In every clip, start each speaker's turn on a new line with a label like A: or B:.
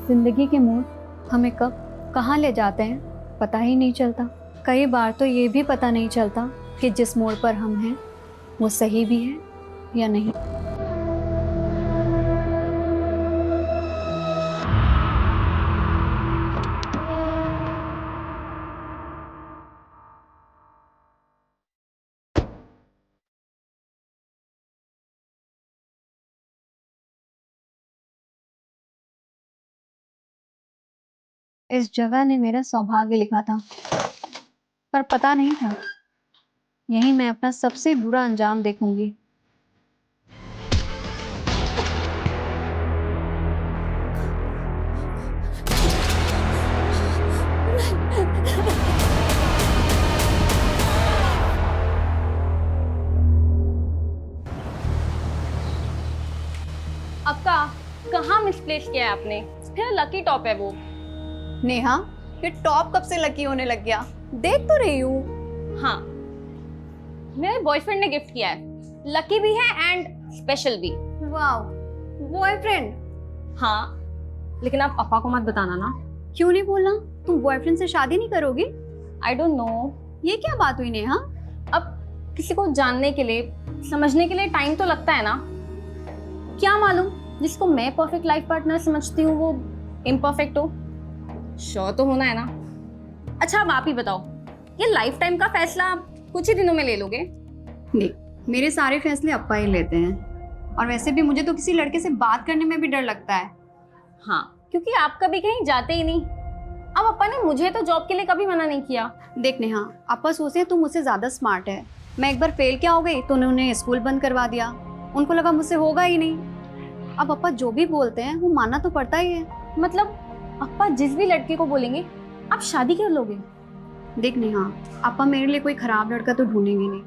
A: जिंदगी के मोड़ हमें कब कहाँ ले जाते हैं पता ही नहीं चलता। कई बार तो ये भी पता नहीं चलता कि जिस मोड़ पर हम हैं वो सही भी है या नहीं। इस जगह ने मेरा सौभाग्य लिखा था, पर पता नहीं था यही मैं अपना सबसे बुरा अंजाम देखूंगी।
B: आपका कहाँ मिसप्लेस किया है आपने? फिर लकी टॉप है वो।
A: नेहा, ये टॉप कब से लकी होने लग गया? देख तो रही हूँ।
B: हाँ, मेरे बॉयफ्रेंड ने गिफ्ट किया है। लकी भी है एंड स्पेशल भी।
A: वाह, बॉयफ्रेंड?
B: हाँ, लेकिन आप पापा को मत बताना ना।
A: क्यों नहीं बोलना? तुम बॉयफ्रेंड से शादी नहीं करोगी?
B: I don't know.
A: ये क्या बात हुई नेहा?
B: अब किसी को जानने के लिए, समझने के लिए टाइम तो लगता है ना। क्या मालूम जिसको मैं परफेक्ट लाइफ पार्टनर समझती हूँ वो इम्परफेक्ट हो। श्योर तो होना है ना। अच्छा, अब आप ही बताओ, ये लाइफ टाइम का फैसला आप कुछ ही दिनों में ले लोगे?
A: देख, मेरे सारे फैसले अप्पा ही लेते हैं, और वैसे भी मुझे तो किसी लड़के से बात करने में भी डर लगता है।
B: हाँ, क्योंकि आप कभी कहीं जाते ही नहीं। अब अप्पा ने मुझे तो जॉब के लिए कभी मना नहीं किया।
A: देख नेहा, अप्पा सोचते हैं तुम मुझसे ज्यादा स्मार्ट है। मैं एक बार फेल क्या हो गई तो उन्होंने स्कूल बंद करवा दिया। उनको लगा मुझसे होगा ही नहीं। अब अप्पा जो भी बोलते हैं वो मानना तो पड़ता ही है।
B: मतलब अप्पा जिस भी लड़के को बोलेंगे आप शादी कर लोगे?
A: देख नेहा, अप्पा मेरे लिए कोई खराब लड़का तो ढूंढेंगे नहीं।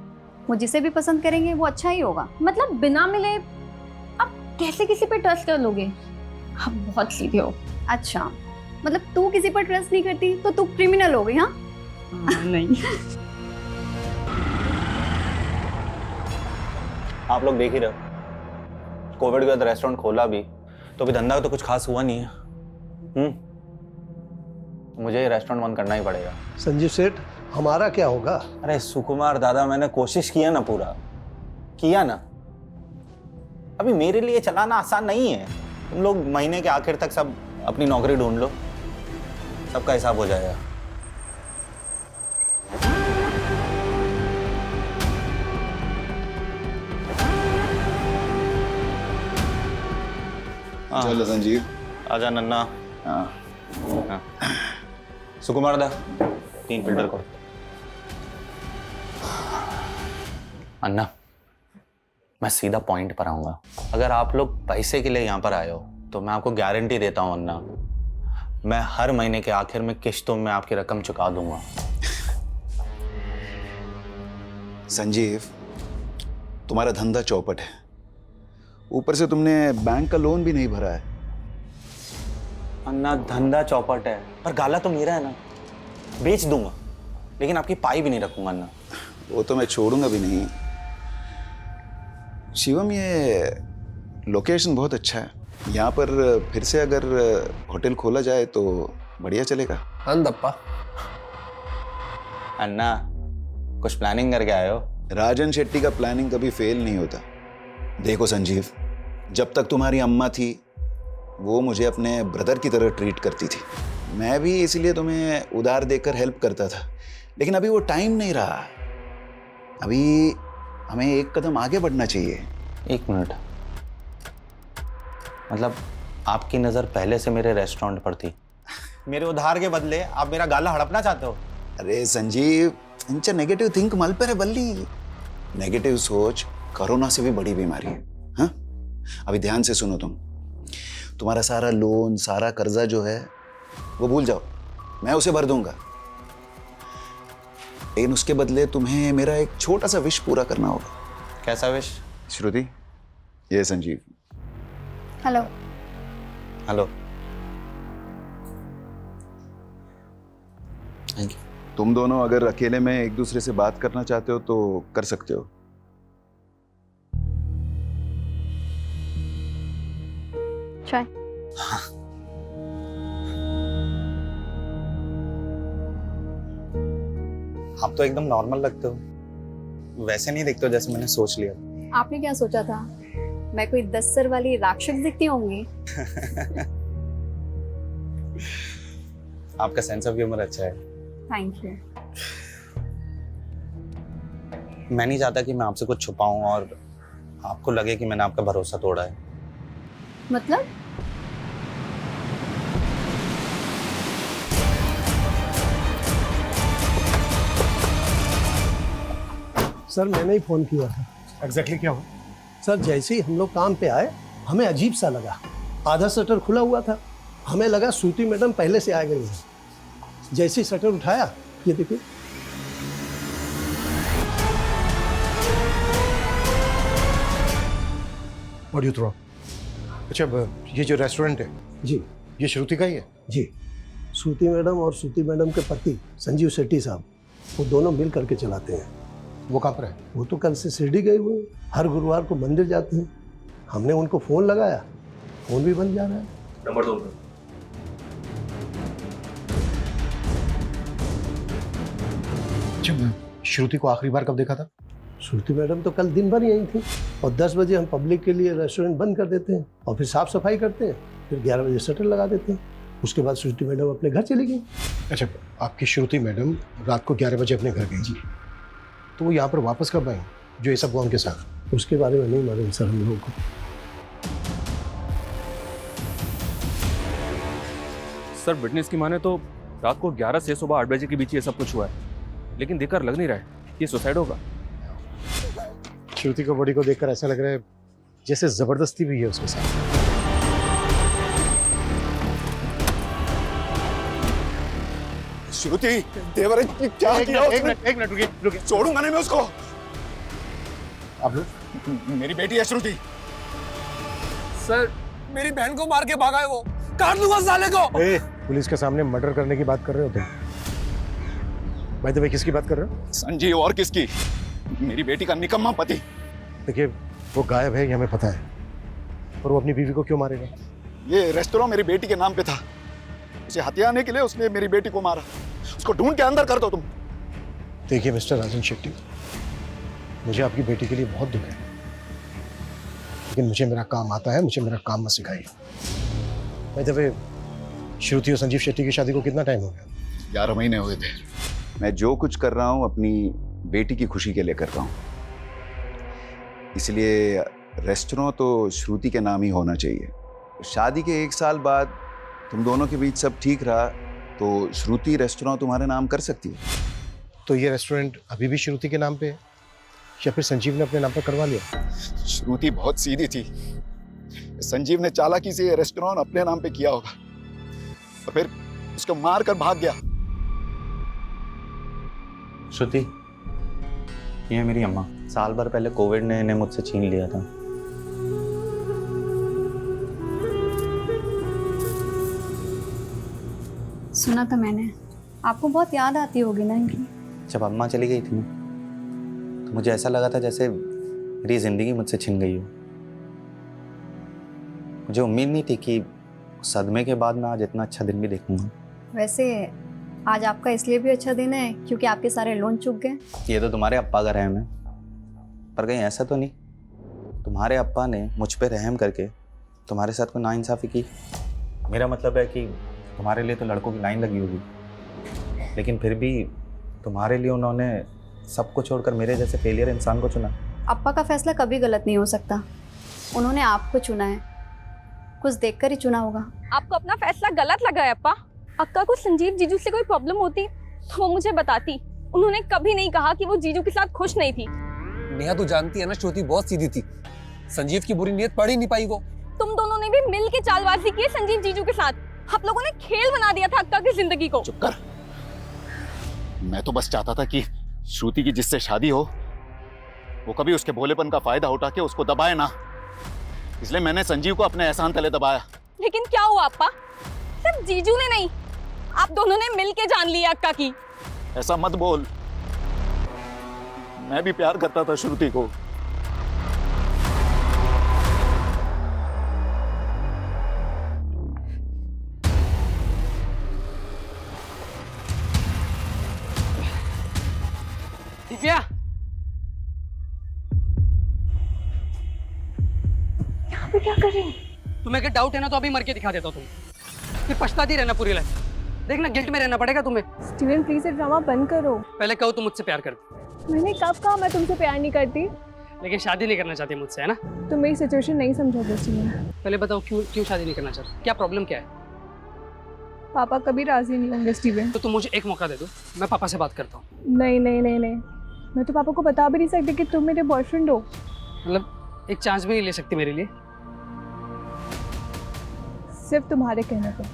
A: वो जिसे भी पसंद करेंगे वो अच्छा ही होगा।
B: मतलब बिना मिले आप कैसे किसी पे ट्रस्ट कर लोगे? आप बहुत सीधे हो।
A: अच्छा, मतलब तू किसी पर ट्रस्ट नहीं करती तो तू क्रिमिनल हो गई? हाँ
B: नहीं।
C: आप लोग देख ही रहे हो, कोविड के बाद रेस्टोरेंट खोला भी तो भी धंधा तो कुछ खास हुआ नहीं है। मुझे ये रेस्टोरेंट बंद करना ही पड़ेगा।
D: संजीव सेठ, हमारा क्या होगा?
C: अरे सुकुमार दादा, मैंने कोशिश किया ना, पूरा किया ना। अभी मेरे लिए चलाना आसान नहीं है। तुम लोग महीने के आखिर तक सब अपनी नौकरी ढूंढ लो, सबका हिसाब हो जाएगा।
E: चलो संजीव।
C: आजा नन्ना।
E: हाँ,
C: सुकुमार दा, 3 फिल्टर को। अन्ना, मैं सीधा पॉइंट पर आऊंगा। अगर आप लोग पैसे के लिए यहाँ पर आए हो तो मैं आपको गारंटी देता हूँ अन्ना, मैं हर महीने के आखिर में किश्तों में आपकी रकम चुका दूंगा।
E: संजीव, तुम्हारा धंधा चौपट है, ऊपर से तुमने बैंक का लोन भी नहीं भरा है।
C: अन्ना, धंधा चौपट है पर गाला तो मेरा है ना, बेच दूंगा, लेकिन आपकी पाई भी नहीं रखूंगा अन्ना।
E: वो तो मैं छोड़ूंगा भी नहीं। शिवम, ये लोकेशन बहुत अच्छा है, यहाँ पर फिर से अगर होटल खोला जाए तो बढ़िया चलेगा।
D: अंदप्पा,
C: अन्ना, कुछ प्लानिंग करके आए हो?
E: राजन शेट्टी का प्लानिंग कभी फेल नहीं होता। देखो संजीव, जब तक तुम्हारी अम्मा थी वो मुझे अपने ब्रदर की तरह ट्रीट करती थी। मैं भी इसलिए तुम्हें उधार देकर हेल्प करता था, लेकिन अभी वो टाइम नहीं रहा। अभी हमें एक कदम आगे बढ़ना चाहिए।
C: 1 मिनट, मतलब आपकी नज़र पहले से मेरे रेस्टोरेंट पर थी, मेरे उधार के बदले आप मेरा गाला हड़पना चाहते हो?
E: अरे संजीव, इंचा नेगेटिव थिंक मल पर है बल्ली। नेगेटिव सोच कोरोना से भी बड़ी बीमारी है। हाँ, अभी ध्यान से सुनो। तुम्हारा सारा लोन, सारा कर्जा जो है वो भूल जाओ, मैं उसे भर दूंगा। लेकिन उसके बदले तुम्हें मेरा एक छोटा सा विश पूरा करना होगा।
C: कैसा विश?
E: श्रुति, ये Sanjeev.
A: Hello.
C: Hello. Thank you.
E: तुम दोनों अगर अकेले में एक दूसरे से बात करना चाहते हो तो कर सकते हो।
A: चाय।
C: आप तो एकदम नॉर्मल लगते हो, वैसे नहीं दिखते हो जैसे मैंने सोच लिया।
A: आपने क्या सोचा था, मैं कोई 10 सर वाली राक्षस दिखती होंगी?
C: आपका सेंस ऑफ ह्यूमर अच्छा है।
A: Thank you.
C: मैं नहीं चाहता कि मैं आपसे कुछ छुपाऊं और आपको लगे कि मैंने आपका भरोसा तोड़ा है।
A: मतलब?
D: सर मैंने ही फोन किया था।
F: एग्जैक्टली क्या हुआ?
D: सर जैसे ही हम लोग काम पे आए हमें अजीब सा लगा, आधा शटर खुला हुआ था, हमें लगा श्रुति मैडम पहले से आ गई है। जैसे ही शटर उठाया, ये देखिए
F: व्हाट यू थ्रो? अच्छा ये जो रेस्टोरेंट है
D: जी
F: ये श्रुति का ही है?
D: जी, श्रुति मैडम और श्रुति मैडम के पति संजीव शेट्टी साहब, वो दोनों मिल करके चलाते हैं।
F: वो कहाँ पर है?
D: वो तो कल से शिरडी गए हुए हैं, हर गुरुवार को मंदिर जाते हैं। हमने उनको फोन लगाया, फोन भी बंद जा रहा है।
G: नंबर 2
F: अच्छा श्रुति को आखिरी बार कब देखा था?
D: श्रुति मैडम तो कल दिन भर यहीं थी, और 10 बजे हम पब्लिक के लिए रेस्टोरेंट बंद कर देते हैं और फिर साफ सफाई करते हैं, फिर 11 बजे शटर लगा देते हैं। उसके बाद श्रुति मैडम अपने घर चली गई।
F: अच्छा आपकी श्रुति मैडम रात को 11 बजे अपने घर गई जी, तो वो यहाँ पर वापस कब आई जो ये सब हुआ उनके साथ?
D: उसके बारे में नहीं मालूम सर हम लोगों को।
G: सर विटनेस की माने तो रात को 11 से सुबह 8 बजे के बीच ये सब कुछ हुआ है, लेकिन देखकर लग नहीं रहा है ये सुसाइड होगा।
F: श्रुति को बॉडी को देखकर ऐसा लग रहा है जैसे जबरदस्ती भी है उसके साथ।
E: श्रुति देवर क्या किया उसने?
F: एक मिनट रुकिए।
E: छोड़ूंगा नहीं मैं उसको।
F: आप लोग?
E: मेरी बेटी है श्रुति।
H: सर मेरी बहन को मार के भागा है वो, काट दूंगा साले को।
F: पुलिस के सामने मर्डर करने की बात कर रहे हो तुम? भाई तो भाई किसकी बात कर रहे हो?
E: संजीव और किसकी? मेरी बेटी का निकम्मा पति।
F: देखिए वो गायब है ये हमें पता है, पर वो अपनी बीवी को क्यों मारेगा?
E: ये रेस्टोरेंट मेरी बेटी के नाम पे था, उसे हथियाने के लिए उसने मेरी बेटी को मारा। उसको ढूंढ के अंदर कर दो तुम।
F: देखिए मिस्टर राजन शेट्टी, मुझे आपकी बेटी के लिए बहुत दुख है, लेकिन मुझे मेरा काम आता है, मुझे मेरा काम मत सिखाइए। भाई दफे श्रुति और संजीव शेट्टी की शादी को कितना टाइम हो गया?
E: 11 महीने हुए थे। मैं जो कुछ कर रहा हूँ अपनी बेटी की खुशी के लिए कर रहा हूँ, इसलिए रेस्टोरेंट तो श्रुति के नाम ही होना चाहिए। शादी के 1 साल बाद तुम दोनों के बीच सब ठीक रहा तो श्रुति रेस्टोरेंट तुम्हारे नाम कर सकती है।
F: तो ये रेस्टोरेंट अभी भी श्रुति के नाम पे है या फिर संजीव ने अपने नाम पर करवा लिया?
E: श्रुति बहुत सीधी थी, संजीव ने चालाकी से ये रेस्टोरेंट अपने नाम पे किया होगा, तो फिर उसको मार कर भाग गया।
C: श्रुति, ये है मेरी अम्मा। साल भर पहले कोविड ने इन्हें मुझसे छीन लिया था।
A: सुना था मैंने, आपको बहुत याद आती होगी ना इनकी।
C: जब अम्मा चली गई थी ना, तो मुझे ऐसा लगा था जैसे मेरी जिंदगी मुझसे छिन गई हो। मुझे उम्मीद नहीं थी कि सदमे के बाद मैं आज इतना अच्छा दिन भी देखूंगा।
A: वैसे आज आपका इसलिए भी अच्छा दिन है क्योंकि आपके सारे लोन चुक गए।
C: ये तो तुम्हारे अप्पा का रहम है, पर कहीं ऐसा तो नहीं तुम्हारे अप्पा ने मुझ पे रहम करके तुम्हारे साथ कोई नाइंसाफ़ी की? मेरा मतलब है कि तुम्हारे लिए तो लड़कों की लाइन लगी होगी, लेकिन फिर भी तुम्हारे लिए उन्होंने सबको छोड़कर मेरे जैसे फेलियर इंसान को चुना।
A: अप्पा का फैसला कभी गलत नहीं हो सकता, उन्होंने आपको चुना है, कुछ देखकर ही चुना होगा।
B: आपको अपना फैसला गलत लगा है अप्पा? अक्का को संजीव जीजू से कोई प्रॉब्लम होती तो वो मुझे बताती। उन्होंने कभी नहीं कहा कि वो जीजू के साथ खुश नहीं थी।
H: नेहा तू जानती है ना श्रुति बहुत सीधी थी, संजीव की बुरी नीयत पढ़ ही नहीं पाई वो।
B: तुम दोनों ने भी मिल के चालबाजी की है संजीव जीजू के साथ। आप लोगों ने खेल बना दिया था अक्का की जिंदगी को।
E: चुप कर। मैं तो बस चाहता था कि श्रुति की जिससे शादी हो वो कभी उसके भोलेपन का फायदा उठा के उसको दबाए ना, इसलिए मैंने संजीव को अपने एहसान तले दबाया।
B: लेकिन क्या हुआ अप्पा? सिर्फ जीजू ने नहीं, आप दोनों ने मिल के जान लिया अक्का की।
E: ऐसा मत बोल, मैं भी प्यार करता था श्रुति को।
H: दिव्या,
B: यहाँ पे क्या कर रही हो?
H: तुम्हें अगर डाउट है ना तो अभी मर के दिखा देता हूँ तुम्हें, फिर पछताती रहना पूरी लाइफ। देखना गिल्ट में रहना पड़ेगा तुम्हें।
B: स्टीवन प्लीज ये ड्रामा बंद करो।
H: पहले कहो तुम मुझसे प्यार करती,
B: मैंने कब कहा मैं तुमसे प्यार नहीं करती?
H: लेकिन शादी नहीं करना चाहती मुझसे, है ना?
B: तुम मेरी सिचुएशन नहीं समझोगे स्टीवन।
H: पहले बताओ क्यों शादी नहीं करना चाहती, क्या प्रॉब्लम क्या है?
B: पापा कभी राजी नहीं होंगे स्टीवन।
H: तो तुम मुझे एक मौका दे दो, मैं पापा से बात करता हूँ।
B: नहीं नहीं नहीं नहीं, मैं तो पापा को बता भी नहीं सकती कि तुम मेरे बॉयफ्रेंड हो।
H: मतलब एक चांस भी नहीं ले सकती मेरे लिए?
B: सिर्फ तुम्हारे कहने पे।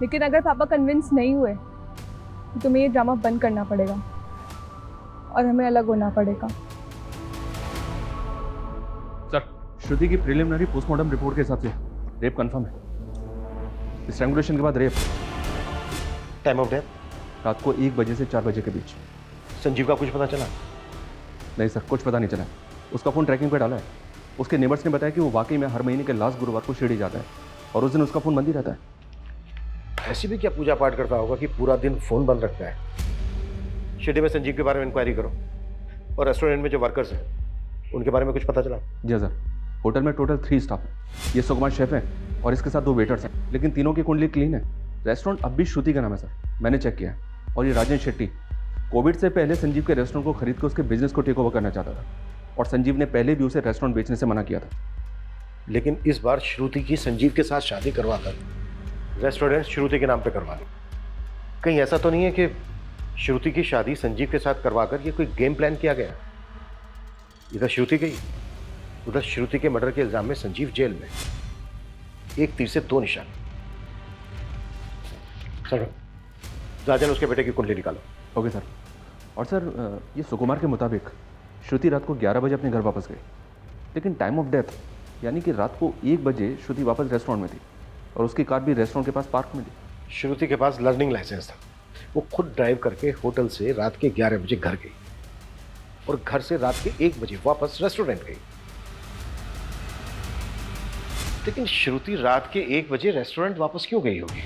B: लेकिन अगर पापा कन्विंस नहीं हुए तो तुम्हें ये ड्रामा बंद करना पड़ेगा और हमें अलग होना पड़ेगा।
G: सर, श्रुति की प्रिलिमिनरी पोस्टमार्टम रिपोर्ट के हिसाब से रेप कंफर्म है। स्ट्रैंगुलेशन के बाद रेप।
F: टाइम ऑफ डेथ
G: रात को 1 बजे से 4 बजे के बीच।
F: संजीव का कुछ पता चला?
G: नहीं सर, कुछ पता नहीं चला। उसका फ़ोन ट्रैकिंग पे डाला है। उसके नेबर्स ने बताया कि वो वाकई में हर महीने के लास्ट गुरुवार को शिरडी जाता है और उस दिन उसका फ़ोन बंद ही रहता है।
F: ऐसी भी क्या पूजा पाठ करता होगा कि पूरा दिन फोन बंद रखता है? शिरडी में संजीव के बारे में इंक्वायरी करो, और रेस्टोरेंट में जो वर्कर्स हैं उनके बारे में कुछ पता चला?
G: जी सर, होटल में टोटल 3 स्टाफ है। ये सुकुमार शेफ है और इसके साथ 2 वेटर्स हैं, लेकिन तीनों की कुंडली क्लीन है। रेस्टोरेंट अब भी श्रुति का नाम है सर, मैंने चेक किया है। और ये राजन शेट्टी कोविड से पहले संजीव के रेस्टोरेंट को खरीद कर उसके बिजनेस को टेक ओवर करना चाहता था, और संजीव ने पहले भी उसे रेस्टोरेंट बेचने से मना किया था।
F: लेकिन इस बार श्रुति की संजीव के साथ शादी करवाकर रेस्टोरेंट श्रुति के नाम पे करवा दी। कहीं ऐसा तो नहीं है कि श्रुति की शादी संजीव के साथ करवाकर ये कोई गेम प्लान किया गया? इधर श्रुति गई, उधर श्रुति के मर्डर के इल्जाम में संजीव जेल में। एक तीर से 2 निशान। चलो राजन, उसके बेटे की कुंडली निकालो।
G: Okay sir. और सर, ये सुकुमार के मुताबिक श्रुति रात को 11 बजे अपने घर वापस गई, लेकिन टाइम ऑफ डेथ यानी कि रात को 1 बजे श्रुति वापस रेस्टोरेंट में थी, और उसकी कार भी रेस्टोरेंट के पास पार्क में थी।
F: श्रुति के पास लर्निंग लाइसेंस था। वो खुद ड्राइव करके होटल से रात के 11 बजे घर गई और घर से रात के 1 बजे वापस रेस्टोरेंट गई। लेकिन श्रुति रात के 1 बजे रेस्टोरेंट वापस क्यों गई होगी?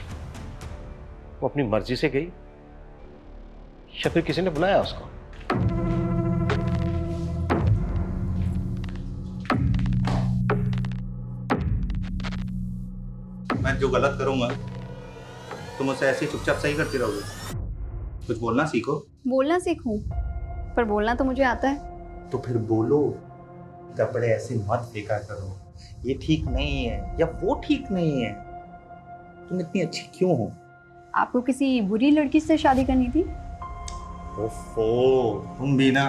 F: वो अपनी मर्जी से गई या फिर किसी ने बुलाया उसको?
C: मैं जो गलत करूंगा तुम उसे ऐसे ही चुपचाप सही करती रहोगे? कुछ बोलना सीखो।
A: बोलना सीखूं, पर बोलना तो मुझे आता है।
C: तो फिर बोलो। कपड़े ऐसे मत फेंका करो, ये ठीक नहीं है या वो ठीक नहीं है। तुम इतनी अच्छी क्यों हो?
A: आपको किसी बुरी लड़की से शादी करनी थी?
C: ओफो, तुम भी ना।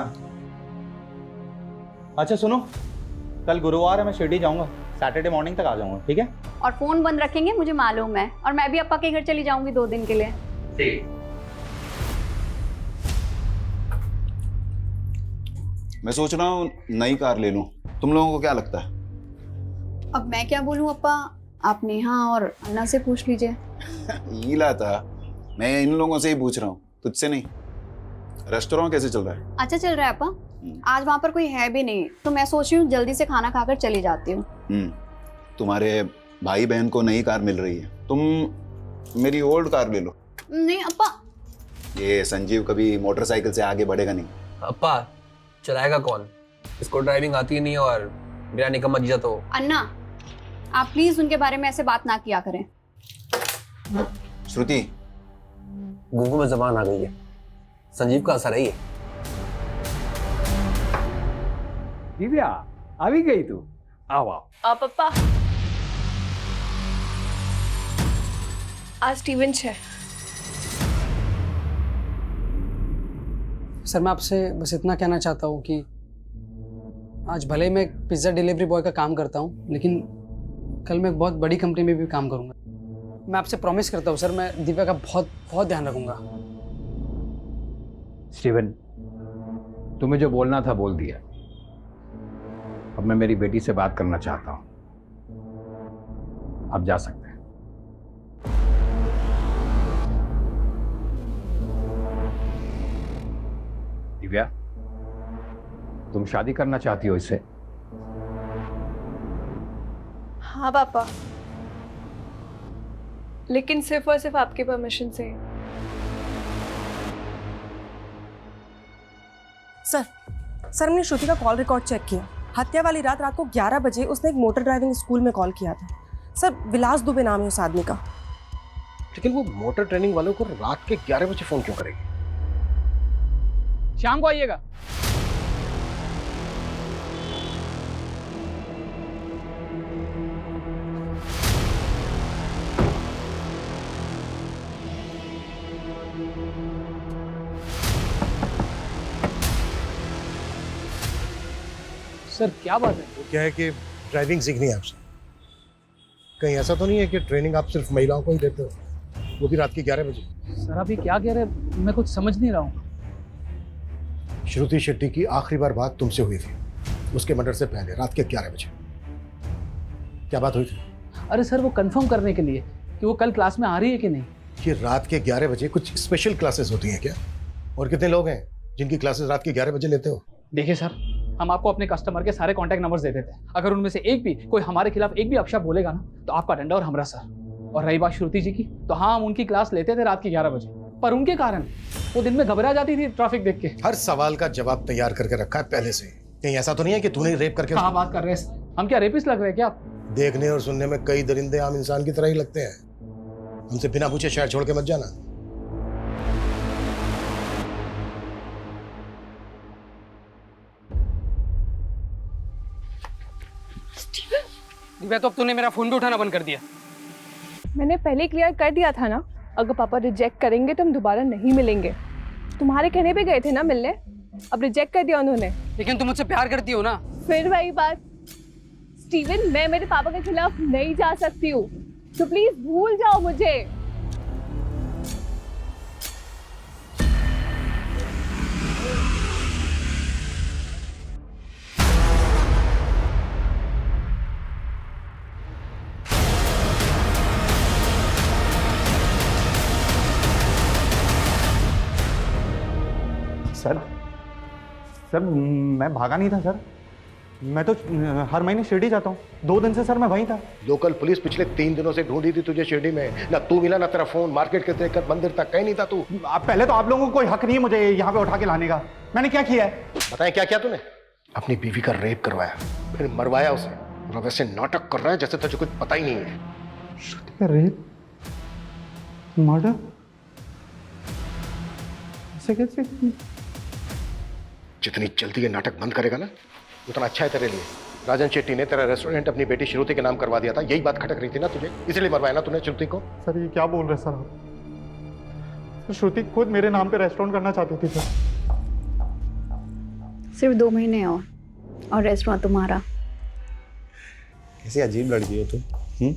C: अच्छा सुनो, कल गुरुवार है, मैं शिरडी जाऊंगा। सैटरडे मॉर्निंग तक आ जाऊंगा, ठीक है?
A: और फोन बंद रखेंगे, मुझे मालूम है। और मैं भी अपा के घर चली जाऊंगी 2 दिन के लिए।
C: ठीक।
E: मैं सोच रहा हूँ नई कार ले लूं, तुम लोगों को क्या लगता है?
A: अब मैं क्या बोलूं अपा, आप नेहा और अन्ना से पूछ लीजिए।
E: हीला था, मैं इन लोगों से ही पूछ रहा हूँ, तुझसे नहीं। रेस्टोरेंट कैसे चल रहा है?
A: अच्छा चल रहा है अपा। आज वहाँ पर कोई है भी नहीं, तो मैं सोच रही हूँ जल्दी से खाना खाकर चली जाती हूँ।
E: तुम्हारे भाई बहन को नई कार मिल रही है, तुम मेरी ओल्ड कार ले लो।
A: नहीं अपा।
E: ये संजीव कभी मोटरसाइकिल से आगे बढ़ेगा नहीं।
H: अप्पा, चलाएगा कौन? इसको ड्राइविंग आती नहीं और मेरा निकम्मा जीजा तो।
A: अन्ना, आप प्लीज उनके बारे में ऐसे बात ना किया करें।
E: श्रुति,
H: गुंगू में जबान आ गई है, संजीव का असर है ये।
I: दिव्या, आ भी गई तू? आओ आओ।
B: पप्पा, आज स्टीवन है।
H: सर, मैं आपसे बस इतना कहना चाहता हूँ कि आज भले मैं एक पिज़्ज़ा डिलीवरी बॉय का काम करता हूँ, लेकिन कल मैं एक बहुत बड़ी कंपनी में भी काम करूँगा। मैं आपसे प्रॉमिस करता हूँ सर, मैं दिव्या का बहुत बहुत ध्यान रखूँगा।
I: स्टीवन, तुम्हें जो बोलना था बोल दिया। अब मैं मेरी बेटी से बात करना चाहता हूँ। आप जा सकते हैं। दिव्या, तुम शादी करना चाहती हो इससे?
B: हाँ पापा, लेकिन सिर्फ और सिर्फ आपके परमिशन से।
J: सर, सर हमने श्रुति का कॉल रिकॉर्ड चेक किया। हत्या वाली रात को 11 बजे उसने एक मोटर ड्राइविंग स्कूल में कॉल किया था। सर विलास दुबे नाम है उस आदमी का।
F: लेकिन वो मोटर ट्रेनिंग वालों को रात के 11 बजे फोन क्यों करेगी?
H: शाम को आइएगा। सर क्या बात है?
F: वो क्या है कि ड्राइविंग सीखनी है आपसे। कहीं ऐसा तो नहीं है कि ट्रेनिंग आप सिर्फ महिलाओं को ही देते हो, वो भी रात के 11 बजे?
H: सर आप ये क्या कह रहे हैं? मैं कुछ समझ नहीं रहा हूँ।
F: श्रुति शेट्टी की आखिरी बार बात तुमसे हुई थी उसके मर्डर से पहले, रात के 11 बजे। क्या बात हुई थी?
H: अरे सर वो कंफर्म करने के लिए कि वो कल क्लास में आ रही है कि नहीं।
F: ये रात के 11 बजे कुछ स्पेशल क्लासेस होती हैं क्या? और कितने लोग हैं जिनकी क्लासेस रात के 11 बजे लेते हो?
H: देखिए सर, हम आपको अपने कस्टमर के सारे कॉन्टैक्ट नंबर्स दे देते हैं। अगर उनमें से एक भी कोई हमारे खिलाफ एक भी अपशब्द बोलेगा ना तो आपका डंडा और हमरा सर। और रही बात श्रुति जी की, तो हाँ हम उनकी क्लास लेते थे रात के 11 बजे, पर उनके कारण वो दिन में घबरा जाती थी ट्रैफिक देख के।
F: हर सवाल का जवाब तैयार करके रखा है पहले से। कहीं ऐसा तो नहीं है कि तूने रेप करके?
H: हाँ बात कर रहे हैं, हम क्या रेपिस्ट लग रहे हैं क्या आप?
F: देखने और सुनने में कई दरिंदे आम इंसान की तरह ही लगते हैं। हमसे बिना पूछे शहर छोड़ के मत जाना।
H: मैं तो अब तूने मेरा फोन भी उठाना बंद कर दिया।
J: मैंने पहले क्लियर कर दिया था ना, अगर पापा रिजेक्ट करेंगे तो हम दोबारा नहीं मिलेंगे। तुम्हारे कहने पे गए थे ना मिलने, अब रिजेक्ट कर दिया उन्होंने।
H: लेकिन तुम मुझसे प्यार करती हो ना?
J: फिर वही बात स्टीवन, मैं मेरे पापा के खिलाफ नहीं जा सकती हूँ, तो प्लीज भूल जाओ मुझे।
C: सर मैं भागा नहीं था सर, मैं तो हर महीने शिरडी जाता हूँ। 2 दिन से सर मैं वहीं था।
F: लोकल पुलिस पिछले 3 दिनों से ढूंढी थी तुझे शिरडी में। ना तू मिला ना तेरा फोन, मार्केट के लेकर मंदिर तक कहीं नहीं था तू।
C: पहले तो आप लोगों को कोई हक नहीं है मुझे यहाँ पे उठा के लाने का। मैंने क्या किया है?
F: बताएं क्या किया तूने? अपनी बीवी का रेप करवाया, फिर मरवाया उसे, और वैसे नाटक कर रहा है जैसे तुझे कुछ पता ही नहीं है।
C: श्रुति का रेप, मर्डर, ऐसे कैसे?
F: जितनी जल्दी ये नाटक बंद करेगा ना उतना अच्छा है तेरे लिए। राजन शेट्टी ने तेरा रेस्टोरेंट अपनी बेटी श्रुति के नाम करवा दिया था, यही बात खटक रही थी ना तुझे, इसलिए मरवाया ना तूने श्रुति को।
C: सर ये क्या बोल रहे सर आप? श्रुति खुद मेरे नाम पे रेस्टोरेंट करना चाहती थी सर।
A: सिर्फ 2 महीने और रेस्टोरेंट तुम्हारा।
C: कैसी अजीब लड़की हो तुम।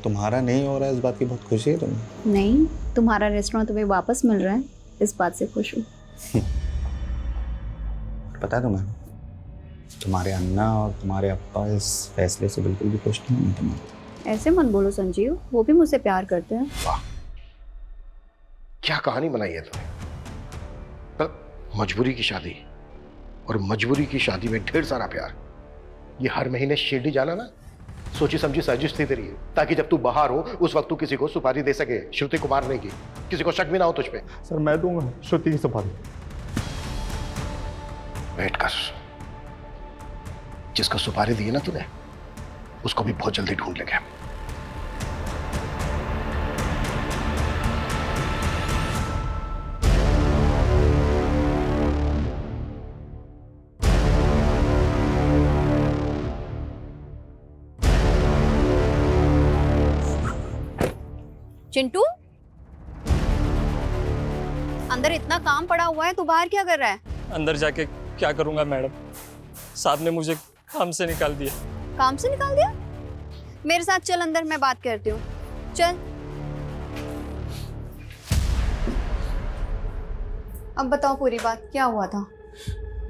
C: तुम्हारा नहीं हो रहा है इस बात की बहुत खुशी है तुम्हें?
A: नहीं, तुम्हारा रेस्टोरेंट तुम्हें वापस मिल रहा है, इस बात से खुश हूँ।
C: पता है तुम्हें, तुम्हारे अन्ना और तुम्हारे अप्पा इस फैसले से बिल्कुल भी खुश नहीं है तुम्हें।
A: ऐसे मत बोलो संजीव, वो भी मुझसे प्यार करते हैं।
F: वाह, क्या कहानी बनाई है तुमने। मजबूरी की शादी, और मजबूरी की शादी में ढेर सारा प्यार। ये हर महीने शिरडी जाना ना सोची समझी साजिश थी तेरी, ताकि जब तू बाहर हो उस वक्त तू किसी को सुपारी दे सके श्रुति को मारने की, किसी को शक भी ना हो तुझ पे।
C: सर मैं दूंगा श्रुति की सुपारी।
F: वेट कर, जिसको सुपारी दी है ना तूने उसको भी बहुत जल्दी ढूंढ लेंगे।
A: चिंटू, अंदर इतना काम पड़ा हुआ है, तू बाहर क्या कर रहा है?
K: अंदर जाके क्या करूंगा मैडम, साहब ने मुझे काम से निकाल दिया।
A: काम से निकाल दिया? मेरे साथ चल अंदर, मैं बात करती हूँ, चल। अब बताओ पूरी बात, क्या हुआ था?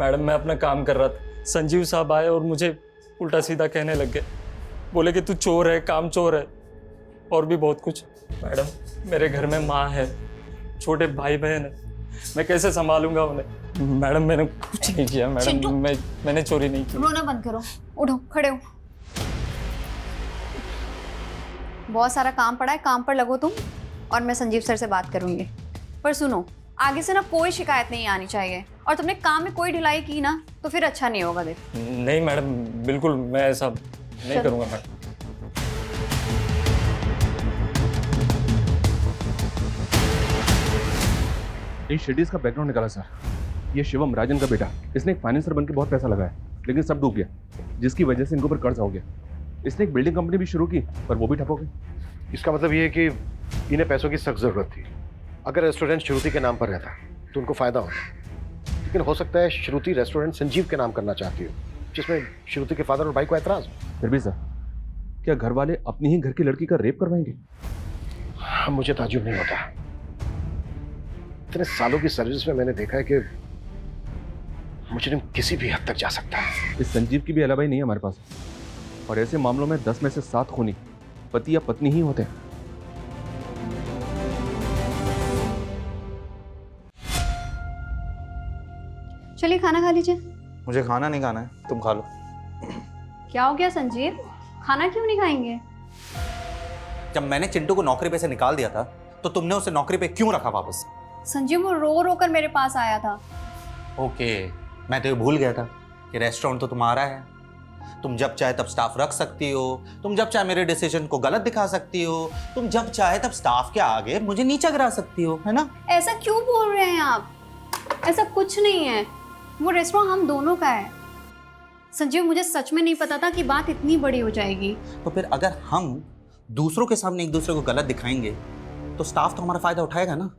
K: मैडम मैं अपना काम कर रहा था, संजीव साहब आए और मुझे उल्टा सीधा कहने लग गए। बोले कि तू चोर है, काम चोर है, और भी बहुत कुछ। मैडम मेरे घर में माँ है, छोटे भाई बहन है, मैं कैसे संभालूंगा उन्हें? मैडम मैंने कुछ नहीं किया मैडम, मैंने चोरी नहीं की।
A: रोना बंद करो, उठो, खड़े हो। बहुत सारा काम पड़ा है, काम पर लगो तुम, और मैं संजीव सर से बात करूंगी। पर सुनो, आगे से ना कोई शिकायत नहीं आनी चाहिए, और तुमने काम में कोई ढिलाई की ना तो फिर अच्छा नहीं होगा। देख
K: नहीं मैडम, बिल्कुल मैं ऐसा नहीं
A: चल।
K: करूँगा मैडम।
G: इन शेडीज का बैकग्राउंड निकाला सर। ये शिवम, राजन का बेटा, इसने एक फाइनेंसर बनकर बहुत पैसा लगाया, लेकिन सब डूब गया, जिसकी वजह से इनको ऊपर कर्ज हो गया। इसने एक बिल्डिंग कंपनी भी शुरू की, पर वो भी ठप हो गई।
F: इसका मतलब ये है कि इन्हें पैसों की सख्त जरूरत थी। अगर रेस्टोरेंट श्रुति के नाम पर रहता तो उनको फायदा होता, लेकिन हो सकता है श्रुति रेस्टोरेंट संजीव के नाम करना चाहती हो, जिसमें श्रुति के फादर और भाई को ऐतराज हो।
G: फिर भी सर, क्या घर वाले अपनी ही घर की लड़की का रेप करवाएंगे?
F: मुझे ताज्जुब नहीं होता। इतने सालों की सर्विस में मैंने देखा है कि मुजरिम किसी भी हद तक जा सकता है।
G: इस संजीव की भी अलावाई नहीं है हमारे पास, और ऐसे मामलों में 10 में से 7 खूनी पति या पत्नी ही होते हैं।
A: चलिए खाना खा लीजिए।
C: मुझे खाना नहीं खाना है, तुम खा लो।
A: क्या हो गया संजीव, खाना क्यों नहीं खाएंगे?
C: जब मैंने चिंटू को नौकरी पे से निकाल दिया था तो तुमने उसे नौकरी पे क्यों रखा वापस?
A: संजीव वो रो रो कर मेरे पास आया था।
C: ओके, मैं तो ये भूल गया था कि रेस्टोरेंट तो तुम्हारा है। तुम जब चाहे तब स्टाफ रख सकती हो, तुम जब चाहे मेरे डिसीजन को गलत दिखा सकती हो, तुम जब चाहे तब स्टाफ के आगे मुझे नीचा गिरा सकती हो, है ना?
A: ऐसा क्यों बोल रहे हैं आप? ऐसा कुछ नहीं है, वो रेस्टोरेंट हम दोनों का है। संजीव मुझे सच में नहीं पता था कि बात इतनी बड़ी हो जाएगी।
C: तो फिर अगर हम दूसरों के सामने एक दूसरे को गलत दिखाएंगे तो स्टाफ तो हमारा फायदा उठाएगा ना?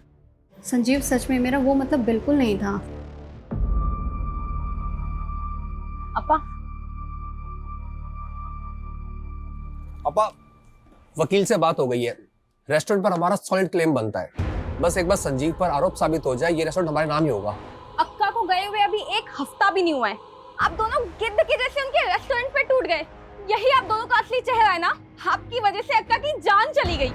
A: संजीव सच में मेरा वो मतलब बिल्कुल नहीं था।
L: अपा, वकील से बात हो गई है। रेस्टोरेंट पर हमारा सॉलिड क्लेम बनता है। बस एक बार संजीव पर आरोप साबित हो जाए, ये रेस्टोरेंट हमारे नाम ही होगा।
B: अक्का को गए हुए अभी 1 हफ्ता भी नहीं हुआ है, आप दोनों गिद्ध के जैसे उनके रेस्टोरेंट पे टूट गए। यही आप दोनों का असली चेहरा है ना? आपकी वजह से अक्का की जान चली गई।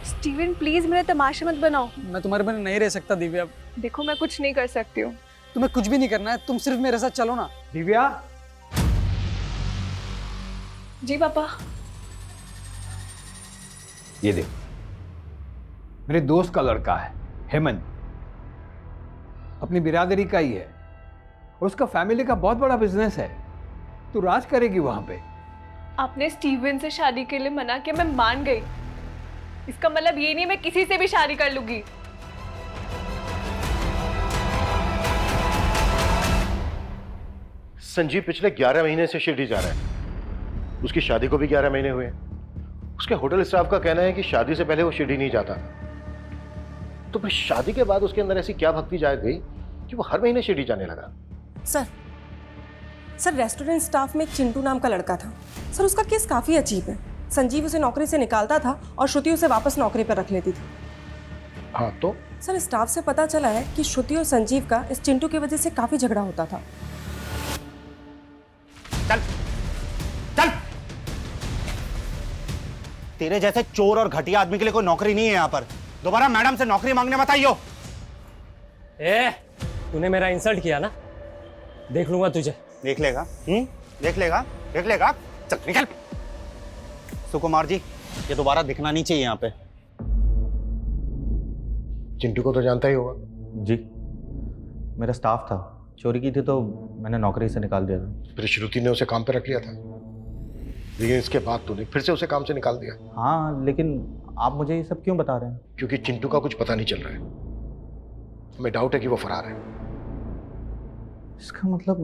J: स्टीवन प्लीज मेरे तमाशे मत बनाओ।
H: मैं तुम्हारे बिना नहीं रह सकता दिव्या।
J: देखो मैं कुछ नहीं कर सकती हूँ।
H: तुम्हें कुछ भी नहीं करना है, तुम सिर्फ मेरे साथ चलो ना।
I: दिव्या,
J: जी पापा।
I: ये देख, मेरे दोस्त का लड़का है हेमंत, अपनी बिरादरी का ही है, और उसका फैमिली का बहुत बड़ा बिजनेस है। तू राज करेगी वहां पे।
J: आपने स्टीवन से शादी के लिए मना किया, मैं मान गई। इसका मतलब ये नहीं मैं किसी से भी शादी कर लूंगी।
F: संजीव पिछले 11 महीने से शिरडी जा रहा है। उसकी शादी को भी 11 महीने हुए। उसके होटल स्टाफ का कहना है कि शादी से पहले वो शिरडी नहीं जाता। तो फिर शादी के बाद उसके अंदर ऐसी क्या भक्ति जाग गई कि वो हर महीने शिरडी जाने लगा?
M: सर रेस्टोरेंट स्टाफ में एक चिंटू नाम का लड़का था। सर उसका केस काफ़ी अजीब है। संजीव उसे नौकरी से निकालता था और श्रुति उसे वापस नौकरी पर रख लेती थी।
F: हाँ तो?
M: सर स्टाफ से पता चला है कि श्रुति और संजीव का इस चिंटू की वजह से काफ़ी झगड़ा होता था।
C: चल चल, तेरे जैसे चोर और घटिया आदमी के लिए कोई नौकरी नहीं है यहाँ पर। दोबारा मैडम से नौकरी मांगने मत आइयो।
K: तूने मेरा इंसल्ट किया ना, देख लूंगा तुझे।
C: देख लेगा? देख लेगा, देख लेगा। चल निकल। सुकुमार जी, ये दोबारा दिखना नहीं चाहिए यहाँ पे।
F: चिंटू को तो जानता ही होगा।
C: जी, मेरा स्टाफ था, चोरी की थी तो मैंने नौकरी से निकाल दिया था।
F: फिर श्रुति ने उसे काम पे रख लिया था, लेकिन इसके बाद तूने फिर से उसे काम से निकाल दिया।
C: हाँ, लेकिन आप मुझे ये सब क्यों बता रहे हैं?
F: क्योंकि चिंटू का कुछ पता नहीं चल रहा है। हमें डाउट है कि वो फरार है।
C: इसका मतलब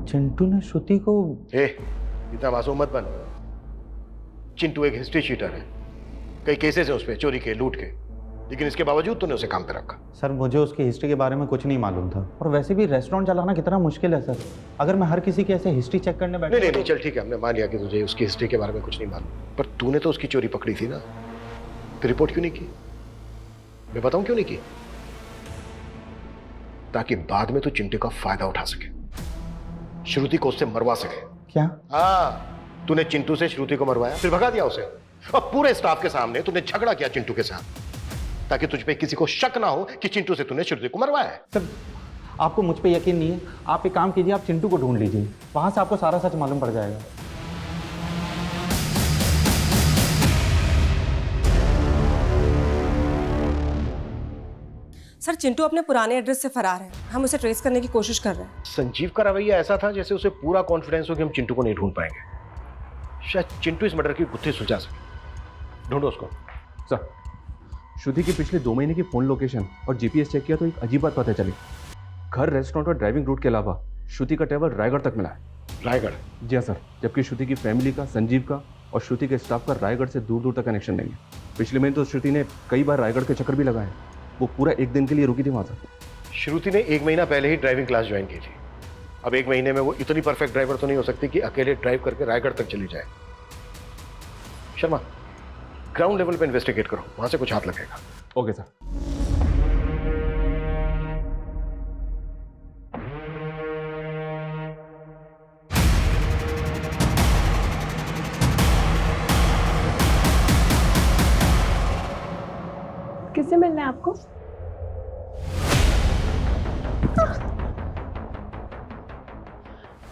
C: चिंटू ने श्रुति को...
F: इतना मासूम मत बन। चिंटू एक हिस्ट्री शीटर है। कई केसेस हैं उस पे, चोरी के, लूट के, लेकिन इसके बावजूद तूने उसे काम पे रखा।
C: सर, मुझे उसकी हिस्ट्री के बारे में कुछ नहीं मालूम था, और वैसे भी रेस्टोरेंट चलाना कितना मुश्किल है सर। अगर मैं हर किसी की ऐसे हिस्ट्री चेक करने बैठा...
F: नहीं, चल ठीक है, हमने मान लिया कि तुझे उसकी हिस्ट्री के बारे में कुछ नहीं मालूम, पर तूने तो उसकी चोरी पकड़ी थी ना, तो रिपोर्ट क्यों नहीं की? मैं बताऊं क्यों नहीं की? ताकि बाद में तू चिंटू का फायदा उठा सके, श्रुति को उससे मरवा सके।
C: क्या?
F: हाँ, तूने चिंटू से श्रुति को मरवाया, फिर भगा दिया उसे, और पूरे स्टाफ के सामने तूने झगड़ा किया चिंटू के साथ, ताकि तुझ पे किसी को शक ना हो कि चिंटू से तूने श्रुति को मरवाया है।
C: सर, आपको मुझ पे यकीन नहीं है? आप एक काम कीजिए, आप चिंटू को ढूंढ लीजिए, वहां से आपको सारा सच मालूम पड़ जाएगा।
M: सर चिंटू अपने पुराने एड्रेस से फरार है, हम उसे ट्रेस करने की कोशिश कर रहे हैं।
F: संजीव का रवैया ऐसा था जैसे उसे पूरा कॉन्फिडेंस हो कि हम चिंटू को नहीं ढूंढ पाएंगे। शायद चिंटू इस मर्डर की गुत्थी सुलझा सके। ढूंढो उसको।
G: सर, श्रुति की पिछले 2 महीने की फोन लोकेशन और जीपीएस चेक किया तो एक अजीब बात पता चली। घर, रेस्टोरेंट और ड्राइविंग रूट के अलावा श्रुति का ट्रैवल रायगढ़ तक मिला है।
F: रायगढ़?
G: जी हाँ सर, जबकि श्रुति की फैमिली का, संजीव का और श्रुति के स्टाफ का रायगढ़ से दूर दूर तक कनेक्शन नहीं है। पिछले महीने तो श्रुति ने कई बार रायगढ़ के चक्कर भी लगाए। वो पूरा 1 दिन के लिए रुकी थी वहाँ सर।
F: श्रुति ने 1 महीना पहले ही ड्राइविंग क्लास ज्वाइन की थी। अब 1 महीने में वो इतनी परफेक्ट ड्राइवर तो नहीं हो सकती कि अकेले ड्राइव करके रायगढ़ तक चली जाए। शर्मा, ग्राउंड लेवल पे इन्वेस्टिगेट करो, वहां से कुछ हाथ लगेगा।
G: Okay sir.
J: किससे मिलना है आपको?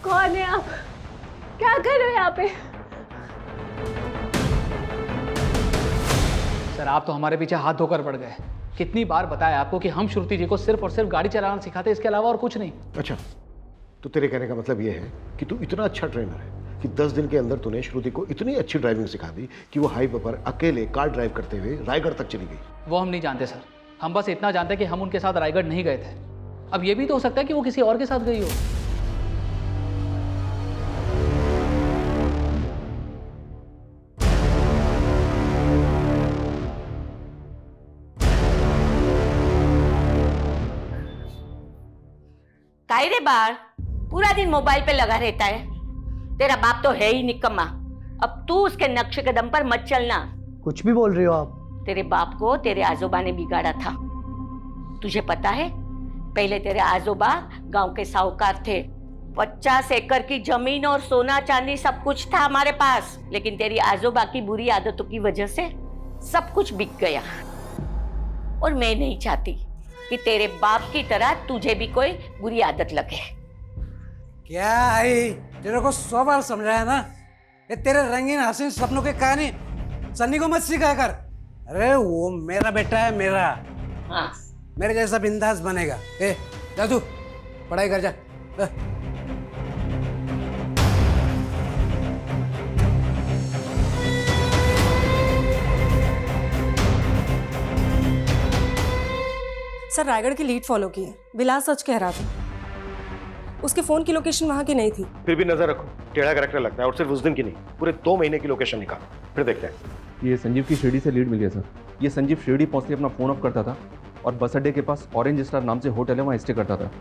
J: कौन है आप? क्या कर रहे हो यहाँ पे?
H: सर आप तो हमारे पीछे हाथ धोकर पड़ गए। कितनी बार बताया आपको कि हम श्रुति जी को सिर्फ और सिर्फ गाड़ी चलाना सिखाते, इसके अलावा और कुछ नहीं।
F: अच्छा, तो तेरे कहने का मतलब ये है कि तू इतना अच्छा ट्रेनर है कि 10 दिन के अंदर तूने श्रुति को इतनी अच्छी ड्राइविंग सिखा दी कि वो हाईवे पर अकेले कार ड्राइव करते हुए रायगढ़ तक चली गई।
H: वो हम नहीं जानते सर, हम बस इतना जानते हैं कि हम उनके साथ रायगढ़ नहीं गए थे। अब ये भी तो हो सकता है कि वो किसी और के साथ गई हो।
N: काहे रे बाहर पूरा दिन मोबाइल पे लगा रहता है? तेरा बाप तो है ही निकम्मा। अब तू उसके नक्शे कदम पर मत चलना।
D: कुछ भी बोल रही हो आप?
N: तेरे बाप को तेरे आजोबा ने बिगाड़ा था। तुझे पता है, पहले तेरे आजोबा गांव के साहूकार थे। 50 एकड़ की जमीन और सोना चांदी सब कुछ था हमारे पास, लेकिन तेरी आजोबा की बुरी आदतों की वजह से सब कुछ बिक गया। और मैं नहीं चाहती कि तेरे बाप की तरह तुझे भी कोई बुरी आदत लगे।
O: क्या आई, तेरे को 100 बार समझाया ना, ये तेरे रंगीन हसीन सपनों की कहानी सन्नी को मत सिखाया कर। अरे वो मेरा बेटा है, मेरा।
N: हाँ।
O: मेरे जैसा बिंदास बनेगा। ए जा तू पढ़ाई कर जा।
M: सर रायगढ़ की लीड फॉलो की है, विलास सच कह रहा था। उसके फोन की लोकेशन वहां की नहीं थी।
F: फिर भी नजर रखो, टेढ़ा कैरेक्टर लगता है, और सिर्फ उस दिन की नहीं, पूरे 2 महीने की लोकेशन निकालो, फिर देखते हैं।
G: ये संजीव की शिरडी से लीड मिली है सर। ये संजीव शिरडी पहुँचते अपना फ़ोन ऑफ करता था और बस अड्डे के पास ऑरेंज स्टार नाम से होटल है, वहाँ स्टे करता था।